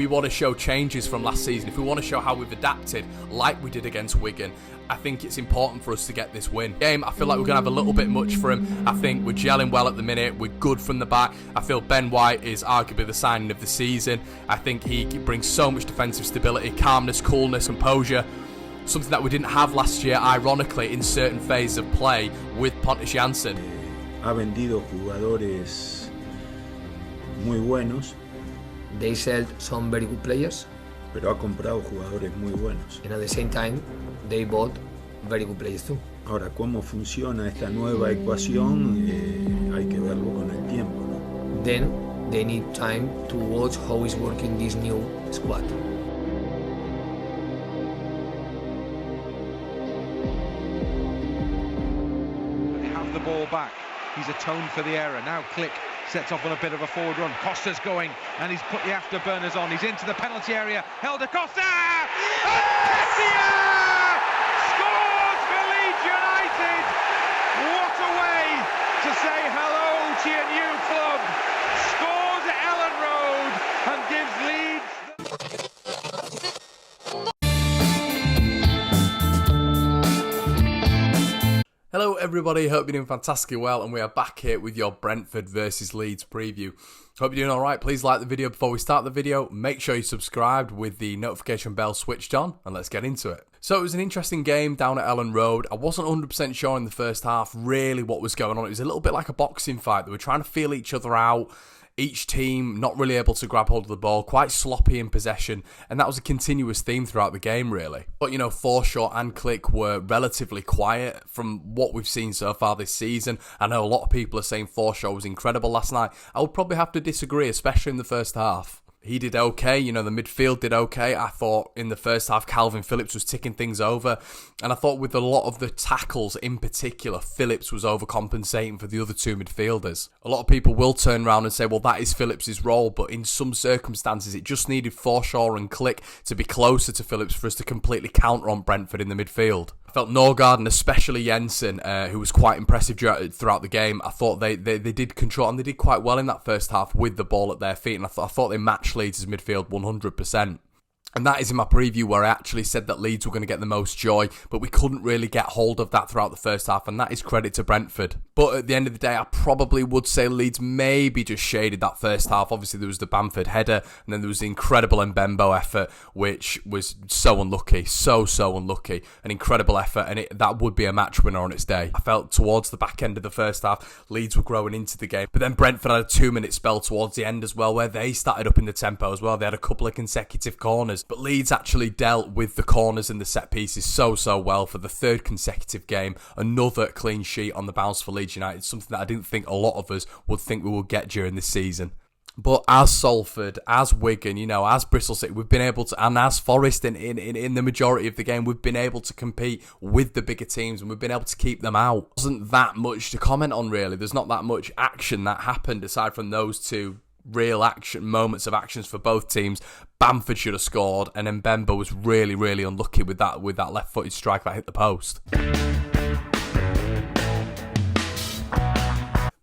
we want to show changes from last season, if we want to show how we've adapted like we did against Wigan, I think it's important for us to get this win. Game, I feel like we're going to have a little bit much for him. I think we're gelling well at the minute. We're good from the back. I feel Ben White is arguably the signing of the season. I think he brings so much defensive stability, calmness, coolness, composure. Something that we didn't have last year, ironically, in certain phases of play with Pontus Jansson. Ha vendido jugadores muy buenos. They sell some very good players. Pero ha comprado jugadores muy buenos. And at the same time, they bought very good players too. Ahora, cómo funciona esta nueva ecuación, hay que verlo con el tiempo, ¿no? Then they need time to watch how is working this new squad. They have the ball back. He's atoned for the error. Now Click sets off on a bit of a forward run. Costa's going, and he's put the afterburners on. He's into the penalty area. Held Costa! Nketiah! Scores for Leeds United! What a way to say hello to your new club. Scores at Ellen Road and gives Leeds... Hello everybody, hope you're doing fantastically well, and we are back here with your Brentford versus Leeds preview. Hope you're doing alright. Please like the video before we start the video. Make sure you're subscribed with the notification bell switched on, and let's get into it. So it was an interesting game down at Ellen Road. I wasn't 100% sure in the first half really what was going on. It was a little bit like a boxing fight. They were trying to feel each other out. Each team not really able to grab hold of the ball, quite sloppy in possession, and that was a continuous theme throughout the game, really. But, you know, Forshaw and Click were relatively quiet from what we've seen so far this season. I know a lot of people are saying Forshaw was incredible last night. I would probably have to disagree, especially in the first half. He did okay, you know, the midfield did okay. I thought in the first half, Calvin Phillips was ticking things over. And I thought with a lot of the tackles in particular, Phillips was overcompensating for the other two midfielders. A lot of people will turn around and say, well, that is Phillips' role. But in some circumstances, it just needed Forshaw and Click to be closer to Phillips for us to completely counter on Brentford in the midfield. I felt Norgard and especially Jensen, who was quite impressive throughout the game. I thought they did control, and they did quite well in that first half with the ball at their feet. And I thought they matched Leeds' midfield 100%. And that is in my preview where I actually said that Leeds were going to get the most joy, but we couldn't really get hold of that throughout the first half, and that is credit to Brentford. But at the end of the day, I probably would say Leeds maybe just shaded that first half. Obviously, there was the Bamford header, and then there was the incredible Mbembo effort, which was so unlucky, so unlucky. An incredible effort, and that would be a match winner on its day. I felt towards the back end of the first half, Leeds were growing into the game, but then Brentford had a 2-minute spell towards the end as well, where they started up in the tempo as well. They had a couple of consecutive corners. But Leeds actually dealt with the corners and the set pieces so well for the third consecutive game. Another clean sheet on the bounce for Leeds United, something that I didn't think a lot of us would think we would get during this season. But as Salford, as Wigan, you know, as Bristol City, we've been able to, and as Forest in the majority of the game, we've been able to compete with the bigger teams and we've been able to keep them out. There wasn't that much to comment on really. There's not that much action that happened aside from those two real action moments of actions for both teams. Bamford should have scored, and Mbembo was really unlucky with that left-footed strike that hit the post.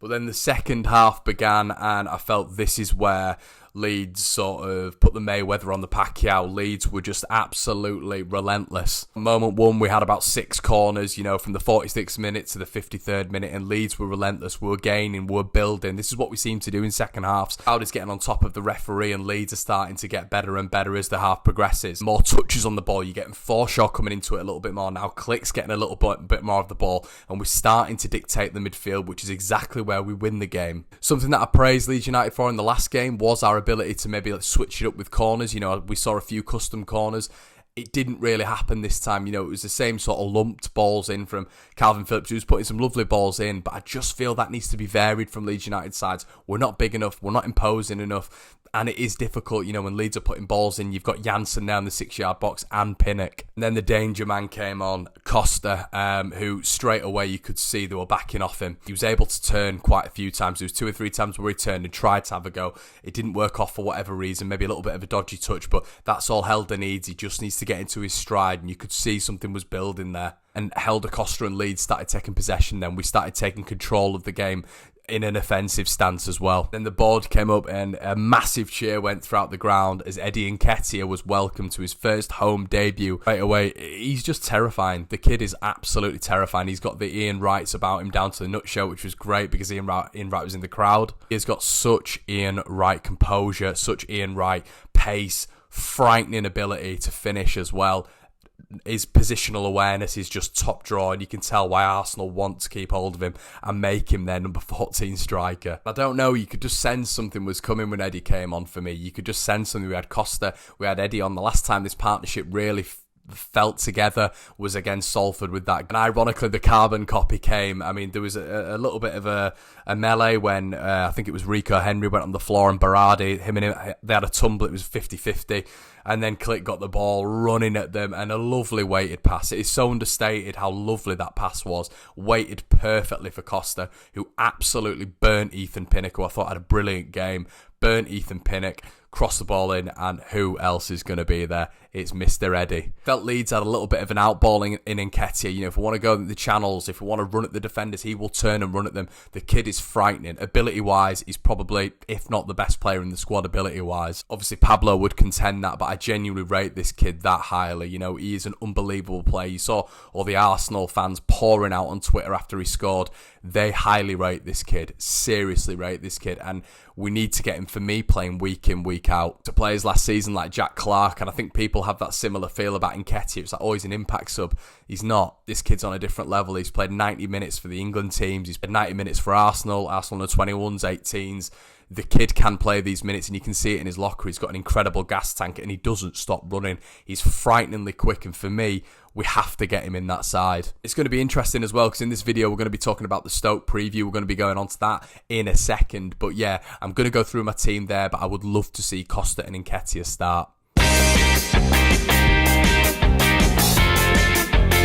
But then the second half began, and I felt this is where Leeds sort of put the Mayweather on the Pacquiao. Leeds were just absolutely relentless. Moment one, we had about 6 corners, you know, from the 46th minute to the 53rd minute, and Leeds were relentless. We were gaining, we were building. This is what we seem to do in second halves. Cloud getting on top of the referee, and Leeds are starting to get better and better as the half progresses. More touches on the ball. You're getting Forshaw coming into it a little bit more. Now Click's getting a little bit more of the ball, and we're starting to dictate the midfield, which is exactly where we win the game. Something that I praised Leeds United for in the last game was our ability to maybe switch it up with corners. You know, we saw a few custom corners. It didn't really happen this time. You know, it was the same sort of lumped balls in from Calvin Phillips, who was putting some lovely balls in, but I just feel that needs to be varied from Leeds United sides. We're not big enough, we're not imposing enough, and it is difficult, you know, when Leeds are putting balls in. You've got Janssen now in the 6-yard box and Pinnock. And then the danger man came on, Costa, who straight away you could see they were backing off him. He was able to turn quite a few times. There was 2 or 3 times where he turned and tried to have a go. It didn't work off for whatever reason, maybe a little bit of a dodgy touch, but that's all Helder needs. He just needs to get into his stride, and you could see something was building there. And Helder, Costa and Leeds started taking possession then. We started taking control of the game. in an offensive stance as well. Then the board came up and a massive cheer went throughout the ground as Eddie Nketiah was welcomed to his first home debut. Right away, he's just terrifying. The kid is absolutely terrifying. He's got the Ian Wrights about him down to the nutshell, which was great because Ian Wright was in the crowd. He's got such Ian Wright composure, such Ian Wright pace, frightening ability to finish as well. His positional awareness is just top drawer, and you can tell why Arsenal want to keep hold of him and make him their number 14 striker. I don't know, you could just sense something was coming when Eddie came on for me. You could just sense something. We had Costa, we had Eddie on. The last time this partnership really felt together was against Salford with that. And ironically, the carbon copy came. I mean, there was a little bit of a melee when I think it was Rico Henry went on the floor and Berardi, him and him, they had a tumble. It was 50-50. And then Click got the ball running at them and a lovely weighted pass. It is so understated how lovely that pass was. Weighted perfectly for Costa, who absolutely burnt Ethan Pinnock, who I thought had a brilliant game. Burnt Ethan Pinnock, crossed the ball in, and who else is going to be there? It's Mr. Eddie. Felt Leeds had a little bit of an outballing in Nketiah. You know, if we want to go in the channels, if we want to run at the defenders, he will turn and run at them. The kid is frightening. Ability-wise, he's probably, if not the best player in the squad ability-wise. Obviously, Pablo would contend that, but I genuinely rate this kid that highly. You know, he is an unbelievable player. You saw all the Arsenal fans pouring out on Twitter after he scored. They highly rate this kid. Seriously rate this kid. And we need to get him, for me, playing week in, week out. To players last season like Jack Clark, and I think people have that similar feel about Nketiah. It's like, oh, he's an impact sub. He's not. This kid's on a different level. He's played 90 minutes for the England teams. He's played 90 minutes for Arsenal under 21s, 18s. The kid can play these minutes, and you can see it in his locker. He's got an incredible gas tank, and he doesn't stop running. He's frighteningly quick, and for me, we have to get him in that side. It's going to be interesting as well, because in this video, we're going to be talking about the Stoke preview. We're going to be going on to that in a second. But yeah, I'm going to go through my team there, but I would love to see Costa and Nketiah start.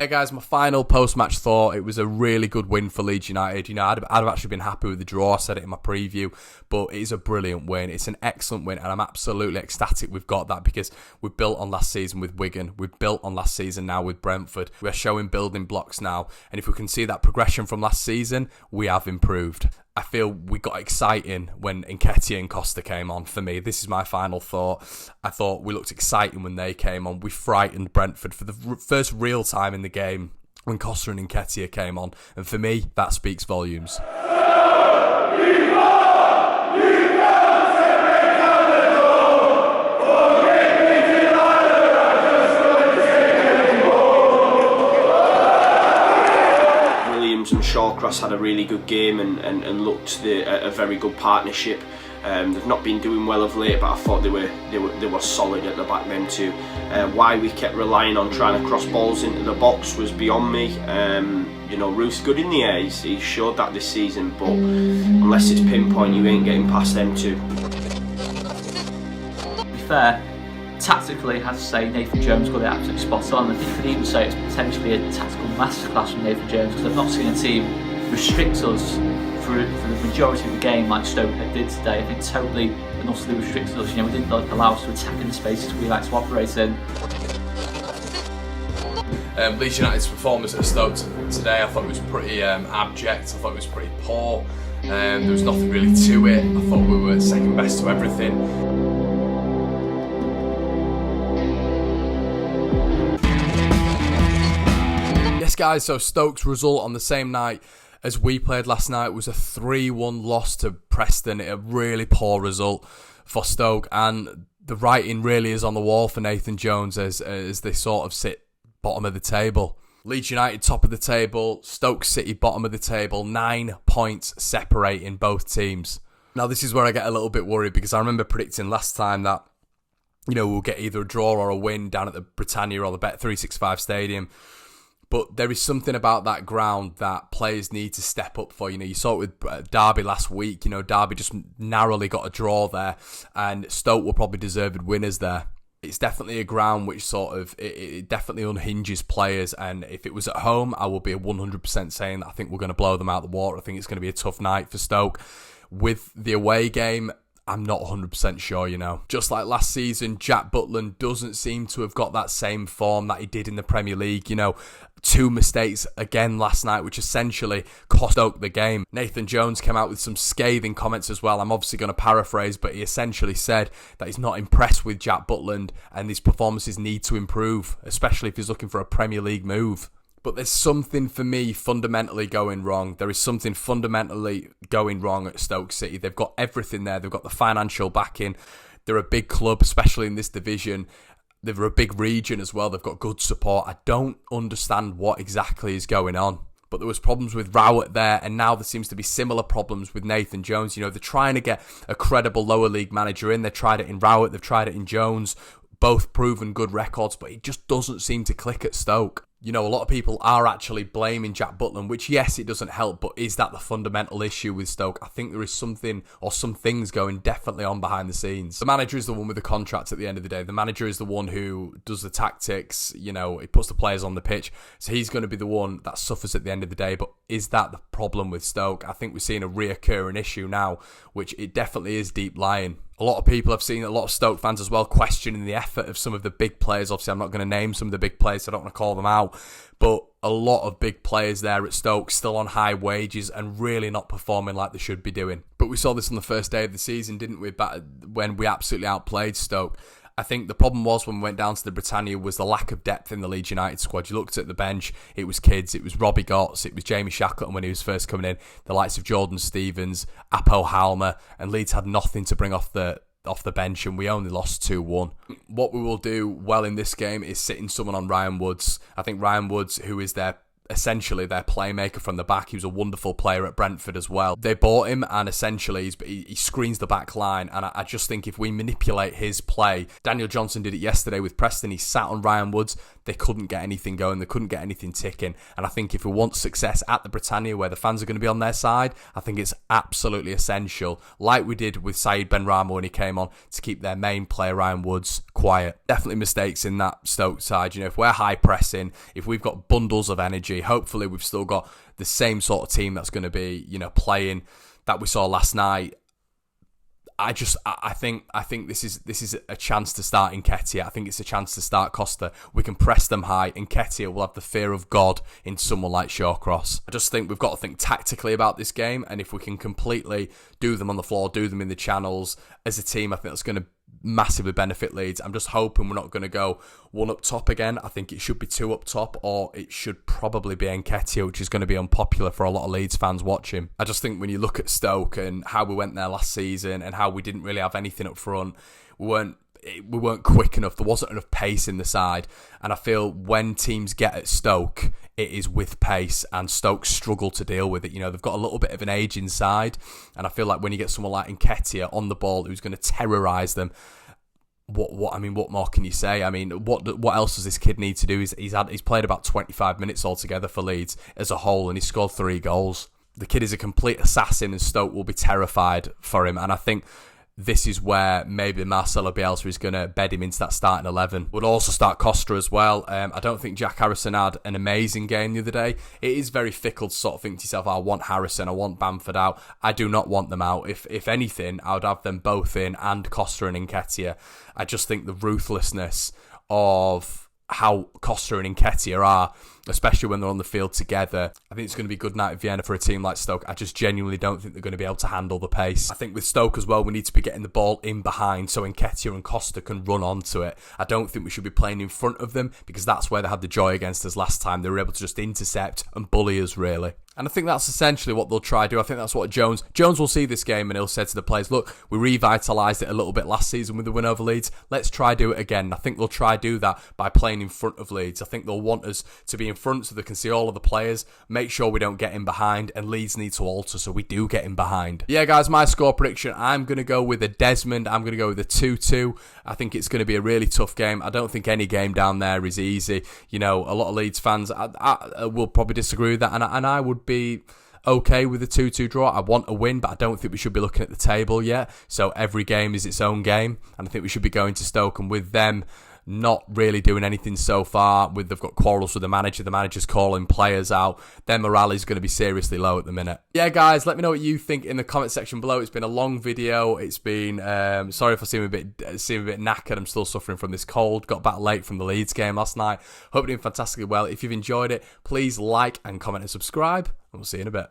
Hey guys, my final post-match thought. It was a really good win for Leeds United. You know, I'd have actually been happy with the draw. I said it in my preview, but it is a brilliant win. It's an excellent win, and I'm absolutely ecstatic we've got that, because we've built on last season with Wigan. We've built on last season now with Brentford. We're showing building blocks now, and if we can see that progression from last season, we have improved. I feel we got exciting when Nketiah and Costa came on. For me, this is my final thought. I thought we looked exciting when they came on. We frightened Brentford for the first real time in the game when Costa and Nketiah came on. And for me, that speaks volumes. And Shawcross had a really good game and looked a very good partnership. They've not been doing well of late, but I thought they were solid at the back then too. Why we kept relying on trying to cross balls into the box was beyond me. You know, Ruth's good in the air. He's showed that this season, but unless it's pinpoint, you ain't getting past them two. To be fair, tactically, I have to say Nathan Jones got it absolutely spot on. I think you could even say it's potentially a tactical masterclass from Nathan Jones, because I've not seen a team restrict us for the majority of the game like Stoke did today. I think totally and utterly restricted us. You know, we didn't allow us to attack in the spaces we like to operate in. Leeds United's performance at Stoke today, I thought it was pretty abject. I thought it was pretty poor. There was nothing really to it. I thought we were second best to everything. Guys, so Stoke's result on the same night as we played last night was a 3-1 loss to Preston. A really poor result for Stoke, and the writing really is on the wall for Nathan Jones as they sort of sit bottom of the table. Leeds United top of the table, Stoke City bottom of the table, 9 points separating both teams. Now this is where I get a little bit worried, because I remember predicting last time that, you know, we'll get either a draw or a win down at the Britannia or the Bet365 Stadium. But there is something about that ground that players need to step up for. You know, you saw it with Derby last week. You know, Derby just narrowly got a draw there, and Stoke were probably deserved winners there. It's definitely a ground which sort of, it definitely unhinges players, and if it was at home, I will be 100% saying that I think we're going to blow them out of the water. I think it's going to be a tough night for Stoke. With the away game, I'm not 100% sure, you know. Just like last season, Jack Butland doesn't seem to have got that same form that he did in the Premier League. You know, two mistakes again last night, which essentially cost Stoke the game. Nathan Jones came out with some scathing comments as well. I'm obviously going to paraphrase, but he essentially said that he's not impressed with Jack Butland and his performances need to improve, especially if he's looking for a Premier League move. But there's something for me fundamentally going wrong. There is something fundamentally going wrong at Stoke City. They've got everything there. They've got the financial backing. They're a big club, especially in this division. They're a big region as well. They've got good support. I don't understand what exactly is going on. But there was problems with Marriot there, and now there seems to be similar problems with Nathan Jones. You know, they're trying to get a credible lower league manager in. They tried it in Marriot. They've tried it in Jones. Both proven good records, but it just doesn't seem to click at Stoke. You know, a lot of people are actually blaming Jack Butland, which, yes, it doesn't help, but is that the fundamental issue with Stoke? I think there is something or some things going definitely on behind the scenes. The manager is the one with the contract at the end of the day. The manager is the one who does the tactics, you know, he puts the players on the pitch, so he's going to be the one that suffers at the end of the day. But is that the problem with Stoke? I think we're seeing a reoccurring issue now, which it definitely is deep lying. A lot of people have seen, a lot of Stoke fans as well, questioning the effort of some of the big players. Obviously, I'm not going to name some of the big players, so I don't want to call them out. But a lot of big players there at Stoke still on high wages and really not performing like they should be doing. But we saw this on the first day of the season, didn't we? When we absolutely outplayed Stoke. I think the problem was when we went down to the Britannia was the lack of depth in the Leeds United squad. You looked at the bench, it was kids, it was Robbie Gotts, it was Jamie Shackleton when he was first coming in, the likes of Jordan Stevens, Apo Halmer, and Leeds had nothing to bring off the bench, and we only lost 2-1. What we will do well in this game is sitting someone on Ryan Woods. I think Ryan Woods, who is essentially their playmaker from the back. He was a wonderful player at Brentford as well. They bought him, and essentially he screens the back line, and I just think if we manipulate his play, Daniel Johnson did it yesterday with Preston. He sat on Ryan Woods. They couldn't get anything going. They couldn't get anything ticking. And I think if we want success at the Britannia, where the fans are going to be on their side, I think it's absolutely essential, like we did with Saeed Benrahma when he came on, to keep their main player, Ryan Woods, quiet. Definitely mistakes in that Stoke side. You know, if we're high pressing, if we've got bundles of energy, hopefully we've still got the same sort of team that's going to be, you know, playing that we saw last night. I think this is a chance to start Nketiah. I think it's a chance to start Costa. We can press them high, and Nketiah will have the fear of God in someone like Shawcross. I just think we've got to think tactically about this game, and if we can completely do them on the floor, do them in the channels as a team, I think that's going to massively benefit Leeds. I'm just hoping we're not going to go one up top again. I think it should be two up top, or it should probably be Nketiah, which is going to be unpopular for a lot of Leeds fans watching. I just think when you look at Stoke and how we went there last season and how we didn't really have anything up front, we weren't quick enough. There wasn't enough pace in the side, and I feel when teams get at Stoke, it is with pace, and Stoke struggle to deal with it. You know, they've got a little bit of an age inside, and I feel like when you get someone like Nketiah on the ball who's going to terrorise them, what more can you say? I mean, what else does this kid need to do? He's played about 25 minutes altogether for Leeds as a whole, and he scored 3 goals. The kid is a complete assassin, and Stoke will be terrified for him, and I think this is where maybe Marcelo Bielsa is going to bed him into that starting 11. Would also start Costa as well. I don't think Jack Harrison had an amazing game the other day. It is very fickle to sort of think to yourself, I want Harrison, I want Bamford out. I do not want them out. If anything, I would have them both in, and Costa and Nketiah. I just think the ruthlessness of how Costa and Nketiah are, especially when they're on the field together, I think it's going to be a good night at Vienna for a team like Stoke. I just genuinely don't think they're going to be able to handle the pace. I think with Stoke as well, we need to be getting the ball in behind so Nketiah and Costa can run onto it. I don't think we should be playing in front of them, because that's where they had the joy against us last time. They were able to just intercept and bully us, really. And I think that's essentially what they'll try to do. I think that's what Jones will see this game, and he'll say to the players, look, we revitalised it a little bit last season with the win over Leeds. Let's try do it again. I think they'll try do that by playing in front of Leeds. I think they'll want us to be in front so they can see all of the players, make sure we don't get in behind, and Leeds need to alter so we do get in behind. Yeah, guys, my score prediction, I'm going to go with a Desmond. I'm going to go with a 2-2. I think it's going to be a really tough game. I don't think any game down there is easy. You know, a lot of Leeds fans I will probably disagree with that, and I would be okay with a 2-2 draw. I want a win, but I don't think we should be looking at the table yet. So every game is its own game, and I think we should be going to Stoke, and with them not really doing anything so far. They've got quarrels with the manager's calling players out. Their morale is going to be seriously low at the minute. Yeah, guys, let me know what you think in the comment section below. It's been a long video. It's been sorry if I seem a bit knackered. I'm still suffering from this cold. Got back late from the Leeds game last night. Hope you're doing fantastically well. If you've enjoyed it, please like and comment and subscribe, and we'll see you in a bit.